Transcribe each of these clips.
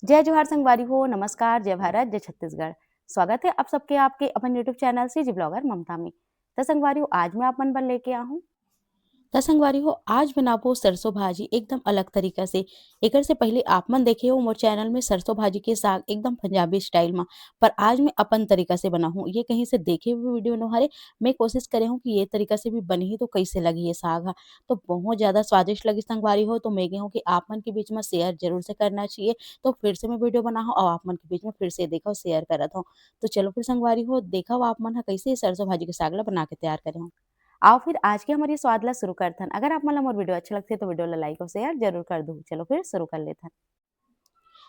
जय जोहार संगवारी हो, नमस्कार, जय भारत, जय छत्तीसगढ़। स्वागत है आप सबके आपके अपन यूट्यूब चैनल से जी ब्लॉगर ममता में। तो संगवारी आज मैं आप मन बर लेके आ हूँ। त संगवारी हो आज बनाबो सरसों भाजी एकदम अलग तरीका से। एकर से पहले आप मन देखे हो मोर चैनल में सरसों भाजी के साग एकदम पंजाबी स्टाइल में। पर आज मैं अपन तरीका से बनाहूँ। ये कहीं से देखे हुए वीडियो न हरे। मैं कोशिश करे हूँ कि ये तरीका से भी बनी तो कैसे लगी ये साग ह। तो बहुत ज़्यादा स्वादिष्ट लगी संगवारी हो तो मैं हूँ कि आप मन के बीच में शेयर ज़रूर से करना चाहिए। तो फिर से मैं वीडियो बना हूँ और आप मन के बीच में फिर से देखो शेयर करत हूँ। तो चलो फिर संगवारी हो देखो आप मन ह कैसे सरसों भाजी के साग ला बना के तैयार करे हूँ। आओ फिर आज के हमारी स्वाद ला शुरू करथन। अगर आप मन ला मोर वीडियो अच्छा लगथे तो वीडियो ला लाइक और शेयर जरूर कर दो। चलो फिर शुरू कर लेथन।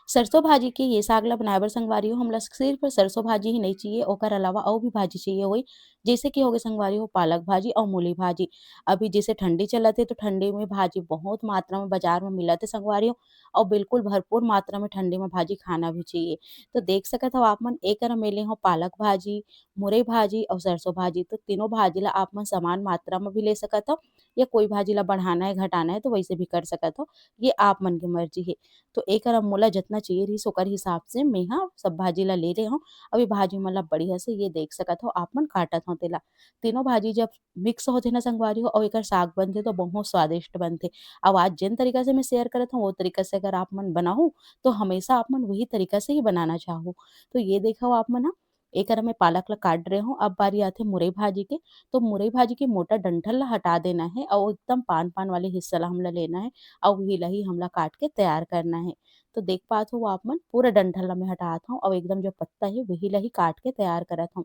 सरसों भाजी के ये साग ला बनाए बर संगवारी हो हमला सिर्फ सरसों भाजी ही नहीं चाहिए ओकर अलावा और भी भाजी चाहिए होई। जैसे कि हो गए संगवारी हो पालक भाजी और मूली भाजी। अभी जैसे ठंडी चलत है तो ठंडी में भाजी बहुत मात्रा में बाजार में मिलत है संगवारी हो और बिल्कुल भरपूर मात्रा में ठंडी में भाजी खाना भी चाहिए। तो देख सकत हो आप मन एक मेले हो पालक भाजी, मुरई भाजी और सरसों भाजी। तो तीनों भाजी ला आप मन समान मात्रा में भी ले सकत हो या कोई भाजी ला बढ़ाना है घटाना है तो वैसे भी कर सकत हो। ये आप मन की मर्जी है। तो एकर मोला जितना चाहिए रहिस ओकर हिसाब से मैं ह सब भाजी ला ले रहे हव। अब ये भाजी मन ला बढ़िया से ये देख सकत हो आप मन काटत हव तेला। तीनों भाजी जब मिक्स होथे ना संगवारी हो और एकर साग बनथे तो बहुत स्वादिष्ट बनथे। अब आज जेन तरीका से मैं शेयर करत हूँ वो तरीका से अगर आप मन बनाहु तो हमेशा आप मन वही तरीका से ही बनाना चाहू। तो ये देखो आप मन ह एकर मैं पालक ला काट रहे हूँ। अब बारी आथे मुरई भाजी के। तो मुरई भाजी के मोटा डंठल ला हटा देना है और एकदम पान-पान वाले हिस्सा ला हमला लेना है और वही ला ही हमला काट के तैयार करना है। तो देख पात हो आप मन पूरा डंठल ला मैं हटात हूँ और एकदम जो पत्ता है वही ला ही काट के तैयार करत हूँ।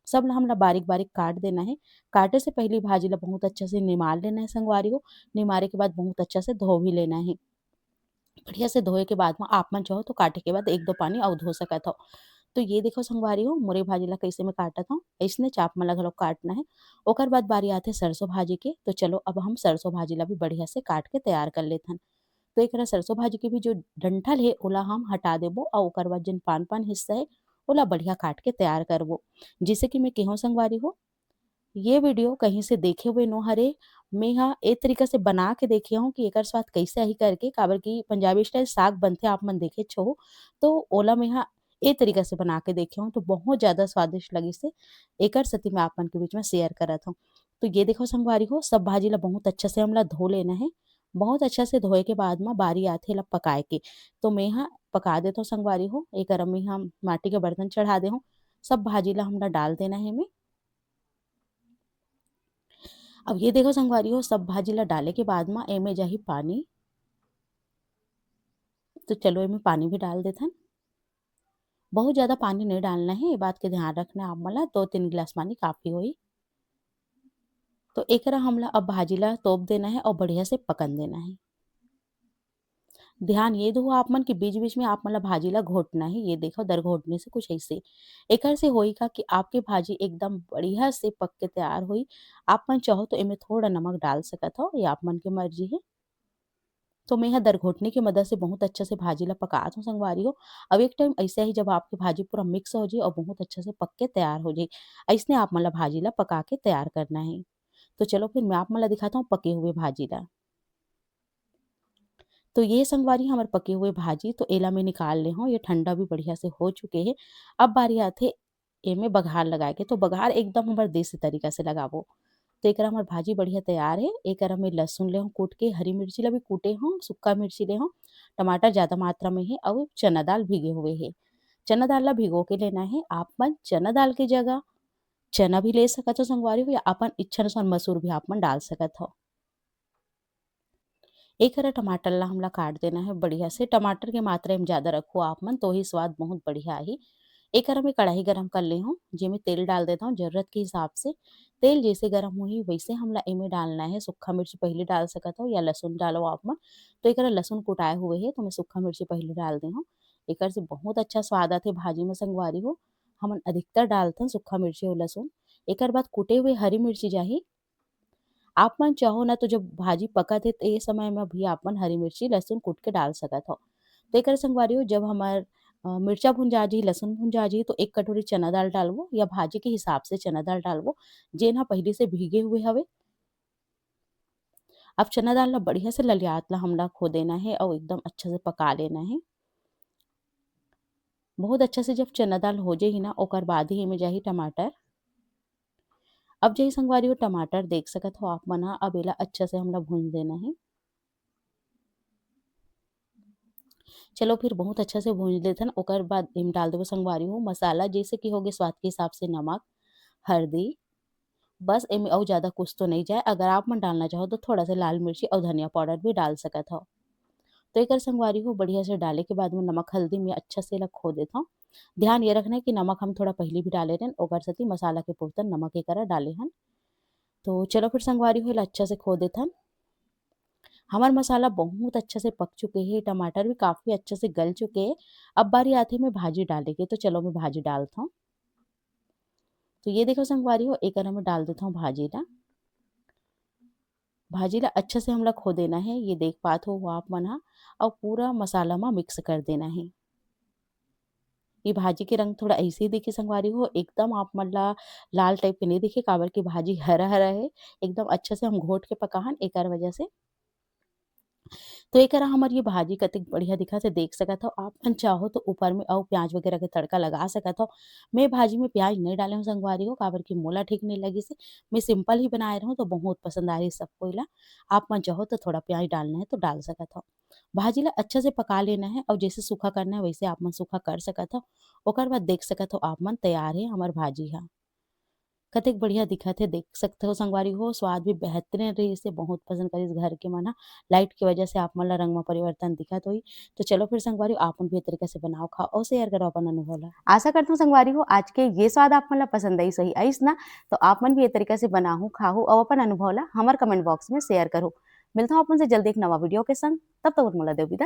सब ला हमला बारीक-बारीक काट देना है। काटे से पहले भाजी ला बहुत अच्छा से निमार लेना है संगवारी हो। निमारे के बाद बहुत अच्छा से धो भी लेना है। बढ़िया से धोए के बाद में आप मन चाहो तो काटे के बाद 1-2 पानी और धो सकत हो। तो ये देखो संगवारी हो मुरई भाजी ला कैसे मैं काटत हूँ। अइसने चाप मन ला घलोक काटना है। ओकर बाद बारी आथे सरसों भाजी के। तो चलो अब हम सरसों भाजी ला भी बढ़िया से काट के तैयार कर लेथन। तो एकरा सरसों भाजी के भी जो डंठल है ओला हम हटा देबो और ओकर बाद जेन पान-पान हिस्सा है ओला बढ़िया काट के तैयार करबो। जइसे कि मैं केहू संगवारी हो ये वीडियो कहीं से देखे हुए नो हरे। मैं हा ए तरीका से बना के देखे हूँ कि एकर स्वाद कैसे आही करके काबर की पंजाबी स्टाइल साग बनथे आप मन देखेच हो। तो ओला मैं हा ए तरीका से बना के देखे हूँ तो बहुत ज़्यादा स्वादिष्ट लगिस हे। एकर सेती मैं आप मन के बीच में शेयर करत हूँ। तो ये देखो संगवारी हो सब भाजी ला बहुत अच्छा से हमला धो लेना है। बहुत अच्छा से धोए के बाद में बारी आथे एला पकाए के। तो मैं हा पका देत हूँ संगवारी हो। एकरा में हम माटी के बर्तन चढ़ा दे हूँ। सब भाजी ला हमला डाल देना है एमे। अब ये देखो संगवारी हो सब भाजी ला डाले के बाद में एमे जाही पानी। तो चलो एमे पानी भी डाल देथन। बहुत ज़्यादा पानी नहीं डालना है ये बात के ध्यान रखना आप मन ला 2-3 गिलास पानी काफ़ी होही। तो एकरा हमला अब भाजी ला तोप देना है और बढ़िया से पकन देना है। ध्यान ये दो आप मन कि बीच-बीच में आप मन ला भाजी ला घोटना है। ये देखो दर घोटने से कुछ ऐसे। एकर से होई का कि आपके भाजी एकदम बढ़िया से पक के तैयार होई। आप मन चाहो तो एमे थोड़ा नमक डाल सकत हो ये आप मन के मर्ज़ी है। तो मैं यहाँ दरघोटने की मदद से बहुत अच्छे से भाजी ला पकात हूँ संगवारी हो। अब एक टाइम ऐसे ही जब आपकी भाजी पूरा मिक्स हो जाए और बहुत अच्छे से पक के तैयार हो जाए, अइसने आप मन ला भाजी ला पका के तैयार करना है। तो चलो फिर मैं आप मन ला दिखाता हूँ पके हुए भाजी ला। तो ये संगवारी हमर पके हुए भाजी तो एला मैं निकाल ले हूँ। ये ठंडा भी बढ़िया से हो चुके हैं। अब बारी आथे एमे बघार लगाए के। तो बघार एकदम हमर देसी तरीका से लगाबो। तो एकरा हमर भाजी बढ़िया तैयार है। एकरा में लहसुन ले हूँ कूट के, हरी मिर्ची ला भी कूटे हूँ, सुक्का मिर्ची ले हूँ, टमाटर ज़्यादा मात्रा में है और चना दाल भीगे हुए है। चना दाल ला भिगो के लेना है। आप मन चना दाल की जगह चना भी ले सकत हो संगवारी हो या अपन इच्छा अनुसार मसूर भी आप मन डाल सकत हो। एक हरा टमाटर ला हमला काट देना है बढ़िया से। टमाटर की मात्रा में ज़्यादा रखो आप मन तो ही स्वाद बहुत बढ़िया आही। एक हरा मैं कढ़ाई गरम कर ली हूँ जेमे तेल डाल देता हूँ ज़रूरत के हिसाब से। तेल जैसे गरम होही वैसे हमला एमे डालना है सूखा मिर्च पहले डाल सकत हो या लहसुन डालो आप मन। तो एकरा लहसुन कुटाए हुए है तो मैं सूखा मिर्ची पहले डाल दे हूँ। एकर से बहुत अच्छा स्वाद आथे भाजी में संगवारी हो। हमन अधिकतर डालथन सूखा मिर्ची और लहसुन। एकर बाद कुटे हुए हरी मिर्ची जाही। आप मन चाहो ना तो जब भाजी पकत हे तो ए समय में भी आप मन हरी मिर्ची, लहसुन कूट के डाल सकत हो। तो एकर संगवारी हो जब हमार मिर्चा भुन जाही, लहसुन भुन जाही तो 1 कटोरी चना दाल डालबो या भाजी के हिसाब से चना दाल डालबो, जेन ह पहले से भीगे हुए हवे। अब चना दाल ला बढ़िया से ललियात ला हमला खो देना है और एकदम अच्छे से पका लेना है। बहुत अच्छा से जब चना दाल हो जाही ना ओकर बाद ही एमे जाही टमाटर। अब जही संगवारी हो टमाटर देख सकत हो आप मन ह अब एला अच्छा से हमला भून देना है। चलो फिर बहुत अच्छा से भून लेथन ओकर बाद एम डाल देबो संगवारी हो मसाला जैसे कि हो गए स्वाद के हिसाब से नमक, हल्दी, बस एमे अउ ज़्यादा कुछ तो नहीं जाए। अगर आप मन डालना चाहो तो थोड़ा सा लाल मिर्ची और धनिया पाउडर भी डाल सकत हो। तो एकर संगवारी हो बढ़िया से डाले के बाद में नमक हल्दी में अच्छा से एला खो देथो। ध्यान ये रखना है कि नमक हम थोड़ा पहले भी डाले रहन ओकर सेती मसाला के पुरतन नमक एकरा डाले हन। तो चलो फिर संगवारी हो एला अच्छा से खो देथन। हमार मसाला बहुत अच्छे से पक चुके हैं, टमाटर भी काफ़ी अच्छे से गल चुके हैं। अब बारी आती है मैं भाजी डालने की, तो चलो मैं भाजी डालता हूँ। तो ये देखो संगवारी हो एकर मैं डाल देता हूँ भाजी ला। भाजी ला अच्छे से हमला खो देना है, ये देख पात हो आप मन ह और पूरा मसाला मा मिक्स कर देना है। ये भाजी के रंग थोड़ा ऐसे ही दिखे संगवारी हो, एकदम आप मन ला लाल टाइप के नहीं दिखे काबर की भाजी हरा-हरा है। एकदम अच्छे से हम घोट के पकाहन एकर वजह से। तो एकरा हमर ये भाजी कतेक बढ़िया दिखत हे देख सकत हो। आप मन चाहो तो ऊपर में अउ प्याज वगैरह के तड़का लगा सकत हो। मैं भाजी में प्याज नहीं डाले हूँ संगवारी हो काबर की मोला ठीक नहीं लगिस हे। मैं सिंपल ही बनाए रहूँ तो बहुत पसंद आए सबको ला। आप मन चाहो तो थोड़ा प्याज डालना है तो डाल सकत हो। भाजी ला अच्छे से पका लेना है और जैसे सूखा करना है वैसे आप मन सूखा कर सकत हो। ओकर बाद देख सकत हो आप मन तैयार है हमर भाजी ह। कतेक बढ़िया दिखत हे देख सकते हो संगवारी हो, स्वाद भी बेहतरीन रहिस हे, बहुत पसंद करिस घर के मन ह। लाइट के वजह से आप मन ला रंग में परिवर्तन दिखत होही। तो चलो फिर संगवारी आप मन भी ए तरीका से बनाओ, खाओ और शेयर करो अपन अनुभव ला। आशा करती हूँ संगवारी हो आज के ये स्वाद आप मन ला पसंद आइस होही। आइस ना? तो आप मन भी ए तरीका से बनाहू, खाहू और अपन अनुभव ला हमर कमेंट बॉक्स में शेयर करो। मिलता हूँ अपन से जल्दी एक नवा वीडियो के संग। तब तक मोला देव विदा।